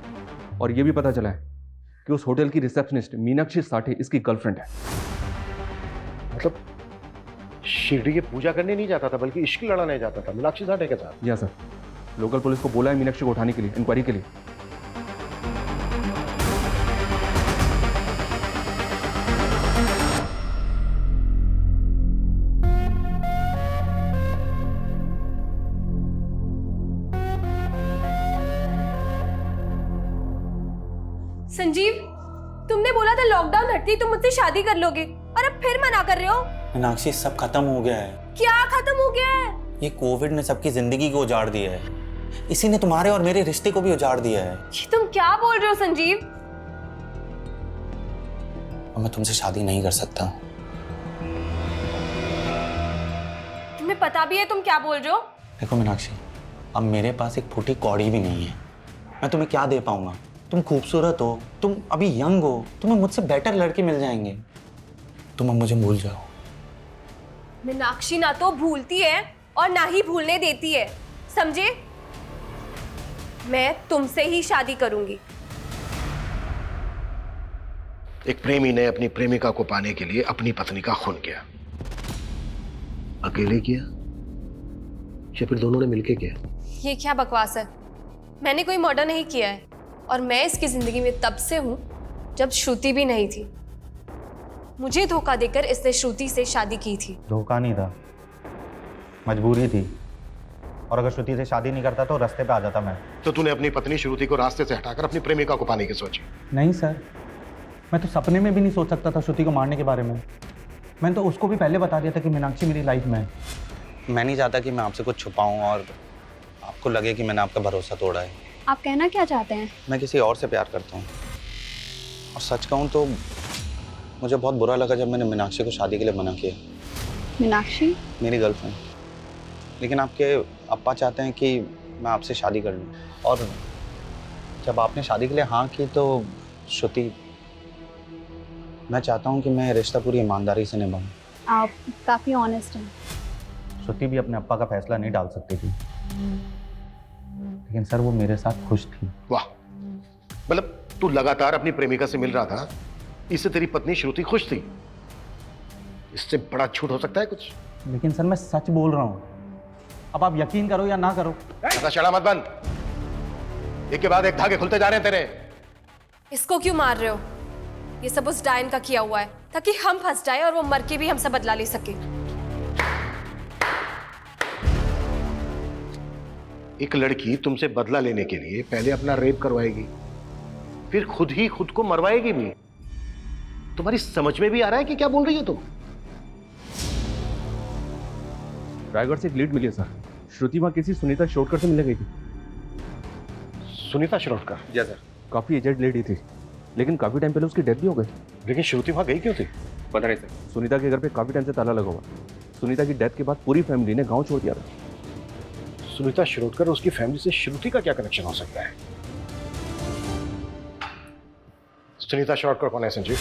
G: और ये भी पता चला है कि उस होटल की रिसेप्शनिस्ट मीनाक्षी साठे इसकी गर्लफ्रेंड है।
F: मतलब शिरडी की पूजा करने नहीं जाता था, बल्कि इश्क लड़ाने जाता था मीनाक्षी साठे के साथ।
G: जी हाँ सर, लोकल पुलिस को बोला है मीनाक्षी को उठाने के लिए, इंक्वायरी के लिए।
J: संजीव, तुमने बोला था लॉकडाउन हटती तुम मुझसे शादी कर लोगे, और अब फिर मना कर रहे हो।
C: मीनाक्षी, सब खत्म हो गया है।
J: क्या खत्म हो गया है?
C: ये कोविड ने सबकी जिंदगी को उजाड़ दिया है। इसी ने तुम्हारे और मेरे रिश्ते को भी उजाड़ दिया है।
J: ये तुम क्या बोल रहे हो संजीव?
C: और मैं तुमसे शादी नहीं कर सकता।
J: तुम्हें पता भी है तुम क्या बोल रहे हो?
C: देखो मीनाक्षी, अब मेरे पास एक फूटी कौड़ी भी नहीं है। मैं तुम्हें क्या दे पाऊंगा? तुम खूबसूरत हो, तुम अभी यंग हो, तुम्हें मुझसे बेटर लड़के मिल जाएंगे। तुम अब मुझे भूल जाओ।
J: मीनाक्षी ना तो भूलती है और ना ही भूलने देती है, समझे? मैं तुमसे ही शादी करूंगी।
F: एक प्रेमी ने अपनी प्रेमिका को पाने के लिए अपनी पत्नी का खून किया। अकेले किया या फिर दोनों ने मिलके किया?
J: ये क्या बकवास है? मैंने कोई मर्डर नहीं किया है, और मैं इसकी जिंदगी में तब से हूं जब श्रुति भी नहीं थी। मुझे धोखा देकर इसने श्रुति से शादी की थी।
C: धोखा नहीं था, मजबूरी थी। और अगर श्रुति से शादी नहीं करता तो रास्ते पे आ जाता मैं।
P: तो तूने अपनी पत्नी श्रुति को रास्ते से हटाकर अपनी प्रेमिका को पाने की सोची?
C: नहीं सर, मैं तो सपने में भी नहीं सोच सकता था श्रुति को मारने के बारे में। मैंने तो उसको भी पहले बता दिया था कि मीनाक्षी मेरी लाइफ में है। मैं नहीं चाहता कि मैं आपसे कुछ छुपाऊं और आपको लगे कि मैंने आपका भरोसा तोड़ा है।
A: आप कहना क्या चाहते हैं? मैं
C: किसी और से प्यार करता हूँ। और सच कहूँ तो मुझे बहुत बुरा लगा जब मैंने मीनाक्षी को शादी के लिए मना किया।
A: मीनाक्षी
C: मेरी गर्लफ्रेंड। लेकिन आपके अप्पा चाहते हैं कि मैं आपसे शादी कर लूँ। और जब आपने शादी के लिए हाँ की तो श्रुति, मैं चाहता हूँ कि मैं रिश्ता पूरी ईमानदारी से निभाऊँ।
A: आप काफ़ी ऑनेस्ट हैं।
C: श्रुति भी अपने अप्पा का फैसला नहीं डाल सकती थी, लेकिन सर वो मेरे साथ खुश थी।
P: वाह, मतलब तू लगातार अपनी प्रेमिका से मिल रहा था, इससे तेरी पत्नी श्रुति खुश थी? इससे बड़ा झूठ हो सकता है कुछ?
C: लेकिन सर मैं सच बोल रहा हूँ, अब आप यकीन करो या ना करो।
P: शड़ा मत बंद, एक के बाद एक धागे खुलते जा रहे हैं तेरे।
J: इसको क्यों मार रहे हो? ये सब उस डायन का किया हुआ है ताकि हम फंस जाए और वो मर के भी हमसे बदला ले सके।
P: एक लड़की तुमसे बदला लेने के लिए पहले अपना रेप करवाएगी, फिर खुद ही खुद को मरवाएगी भी। तुम्हारी समझ में भी आ रहा है कि क्या बोल रही हो तुम?
G: रायगढ़ से एक लीड मिली है सर। श्रुति वहाँ किसी सुनीता शिरोडकर से मिलने गई थी।
P: सुनीता शिरोडकर?
G: Yes sir. काफी एजेड लेडी थी, लेकिन काफी टाइम पहले उसकी डेथ भी हो गई।
P: लेकिन श्रुति वहाँ गई क्यों थी?
G: पता नहीं सर। सुनीता के घर पे काफी टाइम से ताला लगा हुआ। सुनीता की डेथ के बाद पूरी फैमिली ने गाँव छोड़ दिया था।
P: सुनीता शिरोडकर, उसकी फैमिली से श्रुति का क्या कनेक्शन हो सकता है? सुनीता शिरोडकर कौन है संजीव?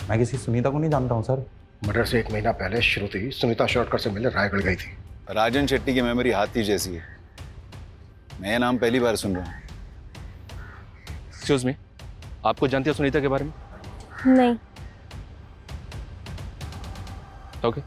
C: मैं किसी सुनीता को नहीं जानता हूँ सर।
P: मर्डर से 1 महीना पहले श्रुति सुनीता शिरोडकर से मिलने रायगढ़ गई थी।
E: राजन शेट्टी की मेमोरी हाथी जैसी है। मैं ये नाम पहली बार सुन रहा हूँ।
G: एक्सक्यूज मी, आपको जानती है सुनीता के बारे में?
J: नहीं।
G: ओके।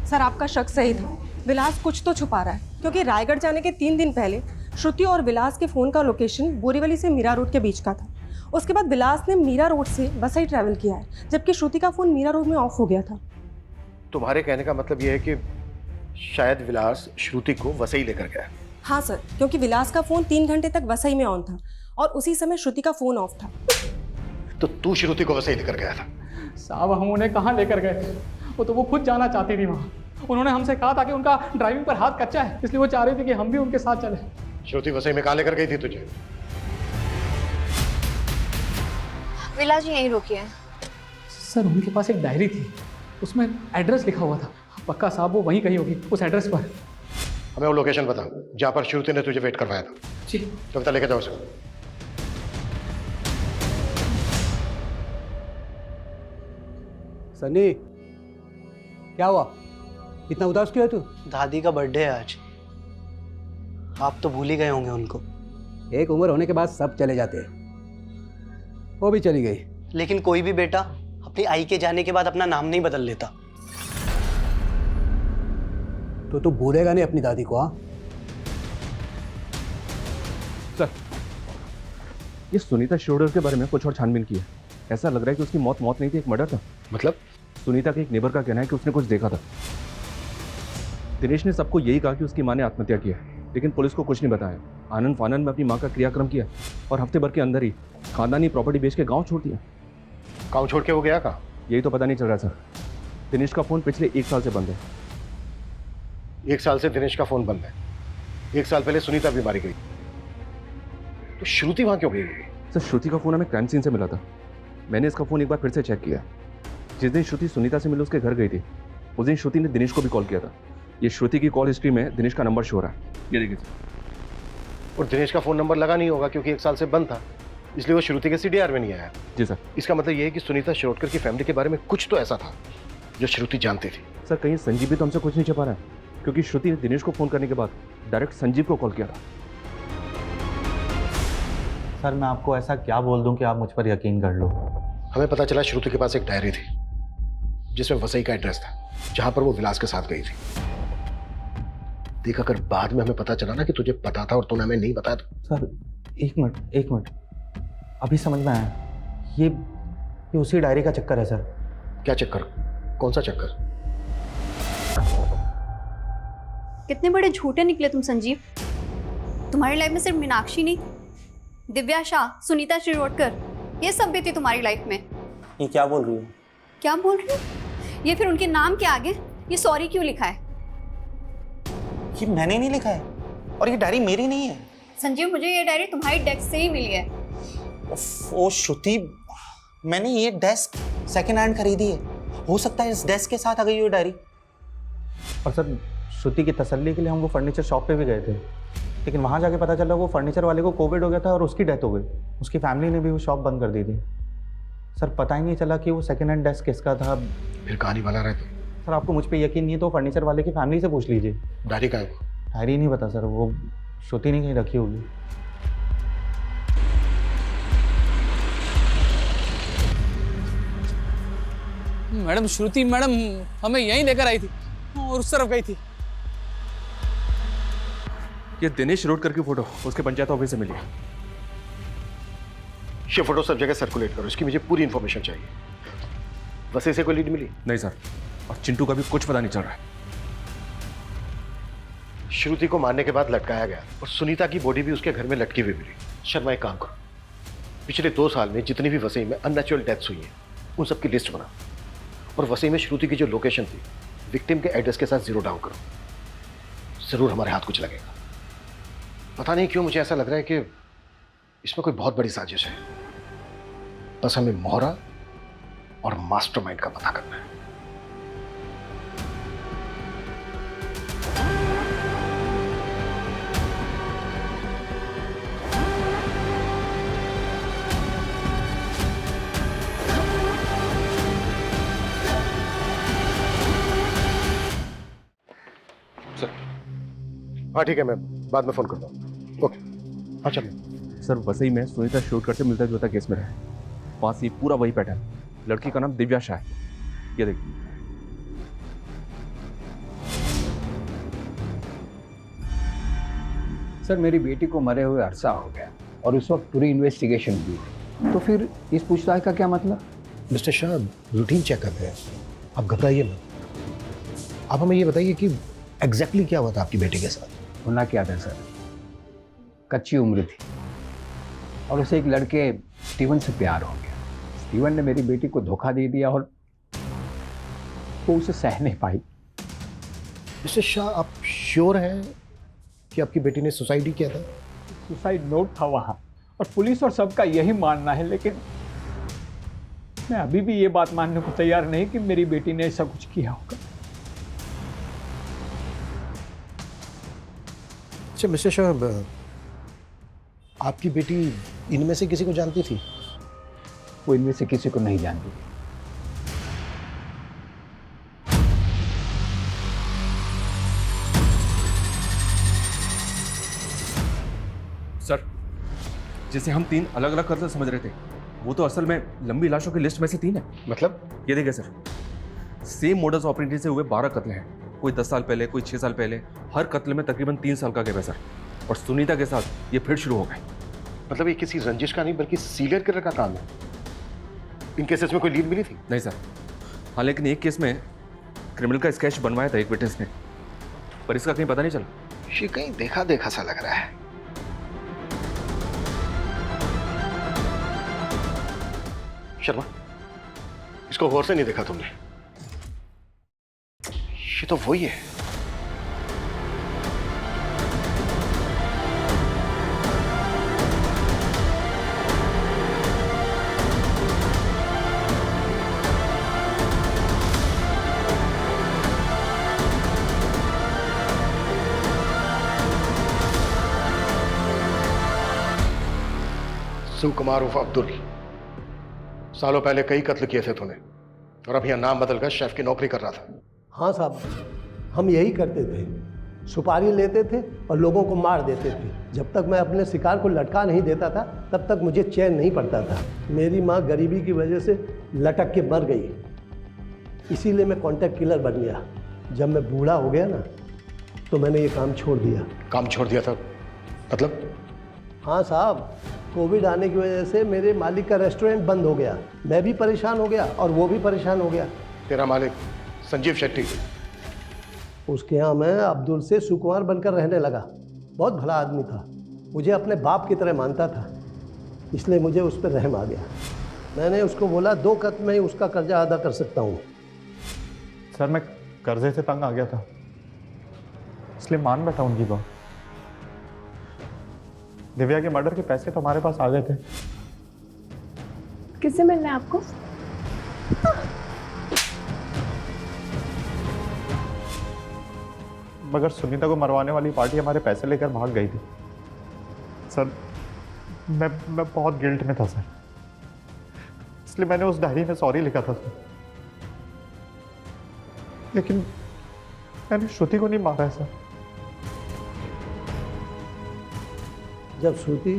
M: सर आपका शक सही था, विलास कुछ तो छुपा रहा है, क्योंकि रायगढ़ जाने के 3 दिन पहले श्रुति और विलास के फ़ोन का लोकेशन बोरीवली से मीरा रोड के बीच का था। उसके बाद विलास ने मीरा रोड से वसई ट्रैवल किया है, जबकि श्रुति का फ़ोन मीरा रोड में ऑफ हो गया था।
P: तुम्हारे कहने का मतलब यह है कि शायद विलास श्रुति को वसई लेकर गया?
M: हाँ सर, क्योंकि विलास का फ़ोन 3 घंटे तक वसई में ऑन था और उसी समय श्रुति का फ़ोन ऑफ था।
P: तो तू श्रुति को वसई लेकर गया था?
K: साहब हम उन्हें कहाँ लेकर गए? वो खुद जाना चाहती थी वहाँ। उन्होंने हमसे कहा था कि उनका ड्राइविंग पर हाथ कच्चा है, इसलिए वो चाह रही थी कि हम भी उनके साथ चले।
P: श्रुति वसई में कहाँ लेकर गई थी तुझे?
J: विलास जी यहीं रुकी है।
K: सर उनके पास एक डायरी थी, उसमें एड्रेस लिखा हुआ था। पक्का साहब वो वहीं कहीं होगी, उस एड्रेस पर।
P: हमें वो लोकेशन बता जहाँ पर श्रुति ने तुझे वेट करवाया था।
K: जी।
P: कविता लेकर जाओ उसे।
O: सनी, क्या हुआ? इतना उदास क्यों है तू?
H: दादी का बर्थडे है आज। आप तो भूल ही गए होंगे उनको।
O: एक उम्र होने के बाद सब चले जाते हैं, वो भी चली गई।
H: लेकिन कोई भी बेटा अपनी आई के जाने के बाद अपना नाम नहीं बदल लेता।
O: तो तू भूलेगा नहीं अपनी दादी को? हाँ
G: सर, ये सुनीता शिरोडकर के बारे में कुछ और छानबीन की है। ऐसा लग रहा है कि उसकी मौत नहीं थी, एक मर्डर था।
P: मतलब?
G: सुनीता के एक नेबर का कहना है कि उसने कुछ देखा था। दिनेश ने सबको यही कहा कि उसकी मां ने आत्महत्या की है, लेकिन पुलिस को कुछ नहीं बताया। आनंद फानंद में अपनी मां का क्रियाक्रम किया और हफ्ते भर के अंदर ही खानदानी प्रॉपर्टी बेच के गांव छोड़ दिया।
P: गांव छोड़ के वो गया कहाँ?
G: यही तो पता नहीं चल रहा सर। दिनेश का फोन पिछले 1 साल से बंद है।
P: 1 साल से दिनेश का फोन बंद है? 1 साल पहले सुनीता भी मारी गई। तो श्रुति वहां क्यों गई?
G: सर श्रुति का फ़ोन हमें क्राइम सीन से मिला था। मैंने इसका फ़ोन एक बार फिर से चेक किया। जिस दिन श्रुति सुनीता से मिलने उसके घर गई थी, उस दिन श्रुति ने दिनेश को भी कॉल किया था। ये श्रुति की कॉल हिस्ट्री में दिनेश का नंबर शो हो रहा है, ये देखिए सर।
P: और दिनेश का फोन नंबर लगा नहीं होगा क्योंकि 1 साल से बंद था, इसलिए वो श्रुति के सीडीआर में नहीं आया।
G: जी सर।
P: इसका मतलब ये है कि सुनीता शिरोडकर की फैमिली के बारे में कुछ तो ऐसा था जो श्रुति जानती थी।
G: सर कहीं संजीव भी तो हमसे कुछ नहीं छिपा रहा है, क्योंकि श्रुति ने दिनेश को फ़ोन करने के बाद डायरेक्ट संजीव को कॉल किया था।
C: सर मैं आपको ऐसा क्या बोल दूं कि आप मुझ पर यकीन कर लो?
P: हमें पता चला श्रुति के पास एक डायरी थी जिसमें वसई का एड्रेस था, जहां पर वो विलास के साथ गई थी। देख, अगर बाद में हमें पता चला ना कि तुझे पता था और तूने हमें नहीं बताया तो।
C: सर एक मिनट, अभी समझ में आया। ये उसी डायरी का चक्कर है सर।
P: क्या चक्कर? कौन सा चक्कर?
A: कितने बड़े झूठे निकले तुम संजीव। तुम्हारी लाइफ में सिर्फ मीनाक्षी नहीं, दिव्या शाह, सुनीता शिरोडकर, ये सब भी थी तुम्हारी लाइफ में।
C: ये क्या बोल रही हो?
A: क्या बोल रही हो? ये फिर उनके नाम के आगे ये सॉरी क्यों लिखा है?
C: ये मैंने नहीं लिखा है और ये डायरी मेरी नहीं है।
A: संजीव, मुझे ये डायरी तुम्हारी डेस्क से ही मिली है।
C: ओ श्रुति, मैंने ये डेस्क सेकंड हैंड खरीदी है। हो सकता है इस डेस्क के साथ आ गई वो डायरी। और सर श्रुति की तसल्ली के लिए हम वो फर्नीचर शॉप पे भी गए थे, लेकिन वहाँ जाके पता चला वो फर्नीचर वाले को कोविड हो गया था और उसकी डेथ हो गई। उसकी फैमिली ने भी वो शॉप बंद कर दी थी। सर पता ही नहीं चला कि वो सेकंड हैंड डेस्क किसका था।
P: फिर कहानी बना रहे थे।
C: सर आपको मुझ पे यकीन नहीं है तो फर्नीचर वाले की फैमिली से पूछ लीजिए।
P: डायरी का है?
C: डायरी नहीं पता सर, वो श्रुति ने कहीं रखी होगी।
H: मैडम श्रुति मैडम हमें यहीं लेकर आई थी और उस तरफ गई थी।
G: ये दिनेश शिरोडकर की फोटो उसके पंचायत ऑफिस से मिली है।
P: ये फोटो सब जगह सर्कुलेट करो, इसकी मुझे पूरी इंफॉर्मेशन चाहिए। वैसे से कोई लीड मिली?
G: नहीं सर, और चिंटू का भी कुछ पता नहीं चल रहा है।
P: श्रुति को मारने के बाद लटकाया गया और सुनीता की बॉडी भी उसके घर में लटकी हुई मिली। शर्मा एक काम करो, पिछले 2 साल में जितनी भी वसई में अननेचुरल डेथ्स हुई हैं उन सब की लिस्ट बना और वसई में श्रुति की जो लोकेशन थी विक्टिम के एड्रेस के साथ जीरो डाउन करो। जरूर हमारे हाथ कुछ लगेगा। पता नहीं क्यों मुझे ऐसा लग रहा है कि इसमें कोई बहुत बड़ी साजिश है। बस हमें मोहरा और मास्टरमाइंड का पता करना है। हाँ ठीक है, मैं बाद में फोन करता हूँ। ओके, हाँ चलो।
G: सर वसई में सुनीता शिरोडकर से मिलता जुलता केस में है। वहाँ से पूरा वही पैटर्न। लड़की का नाम दिव्या शाह है, ये देखिए।
I: सर मेरी बेटी को मरे हुए अरसा हो गया और उस वक्त पूरी इन्वेस्टिगेशन हुई थी, तो फिर इस पूछताछ का क्या मतलब?
P: मिस्टर शाह, रूटीन चेकअप है, आप घबराइए मत। आप हमें ये बताइए कि एग्जैक्टली क्या हुआ था आपकी बेटी के साथ?
I: होना क्या था सर, कच्ची उम्र थी और उसे एक लड़के स्टीवन से प्यार हो गया। स्टीवन ने मेरी बेटी को धोखा दे दिया और वो उसे सह नहीं पाई।
P: मिस्टर शाह, आप श्योर हैं कि आपकी बेटी ने सुसाइड ही किया था?
I: सुसाइड नोट था वहाँ और पुलिस और सबका यही मानना है, लेकिन मैं अभी भी ये बात मानने को तैयार नहीं कि मेरी बेटी ने ऐसा कुछ किया होगा।
P: अच्छा मिस्टर शाह, आपकी बेटी इनमें से किसी को जानती थी?
I: वो इनमें से किसी को नहीं जानती।
G: सर जिसे हम 3 अलग अलग कत्ल समझ रहे थे, वो तो असल में लंबी लाशों की लिस्ट में से 3 है।
P: मतलब?
G: ये देखिए सर, सेम मोडस ऑपरेंडी से हुए 12 कत्ल हैं। कोई 10 साल पहले, कोई 6 साल पहले। हर कत्ल में तकरीबन 3 साल का गैप है सर। और सुनीता के साथ ये फिर शुरू हो गए।
P: मतलब ये किसी रंजिश का नहीं बल्कि सीरियल किलर का काम है। इन केसेस में कोई लीड मिली थी?
G: नहीं सर। हाँ, लेकिन एक केस में क्रिमिनल का स्केच बनवाया था एक विटनेस ने, पर इसका कहीं पता नहीं चला।
P: ये कहीं देखा देखा सा लग रहा है। शर्मा, इसको गौर से नहीं देखा तुमने? ये तो वही है। सुकुमार उर्फ अब्दुल, सालों पहले कई कत्ल किए थे तूने और अब यहाँ नाम बदलकर शेफ की नौकरी कर रहा था।
D: हाँ साहब, हम यही करते थे, सुपारी लेते थे और लोगों को मार देते थे। जब तक मैं अपने शिकार को लटका नहीं देता था तब तक मुझे चैन नहीं पड़ता था। मेरी माँ गरीबी की वजह से लटक के मर गई, इसीलिए मैं कॉन्ट्रैक्ट किलर बन गया। जब मैं बूढ़ा हो गया ना तो मैंने ये काम छोड़ दिया।
P: काम छोड़ दिया था मतलब?
D: हाँ साहब, कोविड आने की वजह से मेरे मालिक का रेस्टोरेंट बंद हो गया। मैं भी परेशान हो गया और वो भी परेशान हो गया।
P: तेरा मालिक संजीव शेट्टी,
D: उसके यहाँ मैं अब्दुल से सुकुमार बनकर रहने लगा। बहुत भला आदमी था, मुझे अपने बाप की तरह मानता था, इसलिए मुझे उस पर रहम आ गया। मैंने उसको बोला 2 कत्ल में ही उसका कर्जा अदा कर सकता हूँ।
Q: सर मैं कर्जे से तंग आ गया था, इसलिए मान बैठा उनकी बात। दिव्या के मर्डर के पैसे तो हमारे पास आ गए थे।
J: किससे मिलना है आपको?
Q: मगर सुनीता को मरवाने वाली पार्टी हमारे पैसे लेकर भाग गई थी। सर मैं बहुत गिल्ट में था सर, इसलिए मैंने उस डायरी में सॉरी लिखा था सर। लेकिन मैंने श्रुति को नहीं मारा है सर।
D: जब श्रुति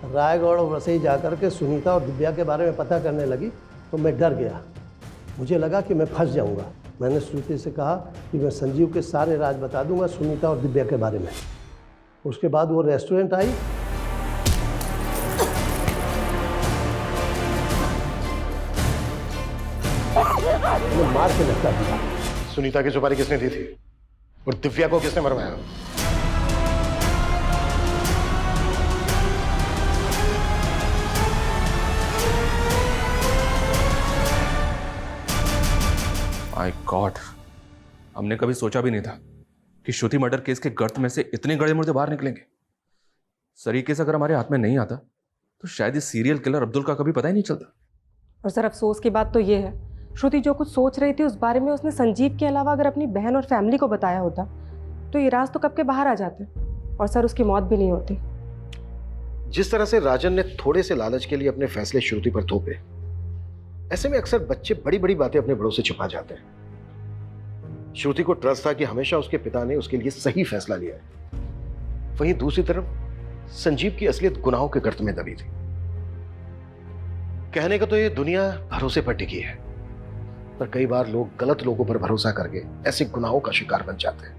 D: रायगढ़ और वसई जाकर के सुनीता और दिव्या के बारे में पता करने लगी तो मैं डर गया। मुझे लगा कि मैं फंस जाऊंगा। मैंने श्रुति से कहा कि मैं संजीव के सारे राज बता दूंगा सुनीता और दिव्या के बारे में। उसके बाद वो रेस्टोरेंट आई, मैं मार के लटका दिया।
P: सुनीता की सुपारी किसने दी थी और दिव्या को किसने मरवाया?
G: माय गॉड, हमने कभी सोचा भी नहीं था कि श्रुति मर्डर केस के गर्त में से इतने गड़े मुर्दे बाहर निकलेंगे। सर ये केस अगर हमारे हाथ में नहीं आता तो शायद इस सीरियल किलर अब्दुल का कभी पता ही नहीं चलता।
M: और सर अफसोस की बात तो ये है, श्रुति जो कुछ सोच रही थी उस बारे में उसने संजीव के अलावा अगर अपनी बहन और फैमिली को बताया होता तो ये राज तो कब के बाहर आ जाते और सर उसकी मौत भी नहीं होती।
P: जिस तरह से राजन ने थोड़े से लालच के लिए अपने फैसले श्रुति पर थोपे, ऐसे में अक्सर बच्चे बड़ी बड़ी बातें अपने बड़ों से छुपा जाते हैं। श्रुति को ट्रस्ट था कि हमेशा उसके पिता ने उसके लिए सही फैसला लिया है। वहीं दूसरी तरफ संजीव की असलियत गुनाहों के गर्त में दबी थी। कहने का तो ये दुनिया भरोसे पर टिकी है, पर कई बार लोग गलत लोगों पर भरोसा करके ऐसे गुनाहों का शिकार बन जाते हैं।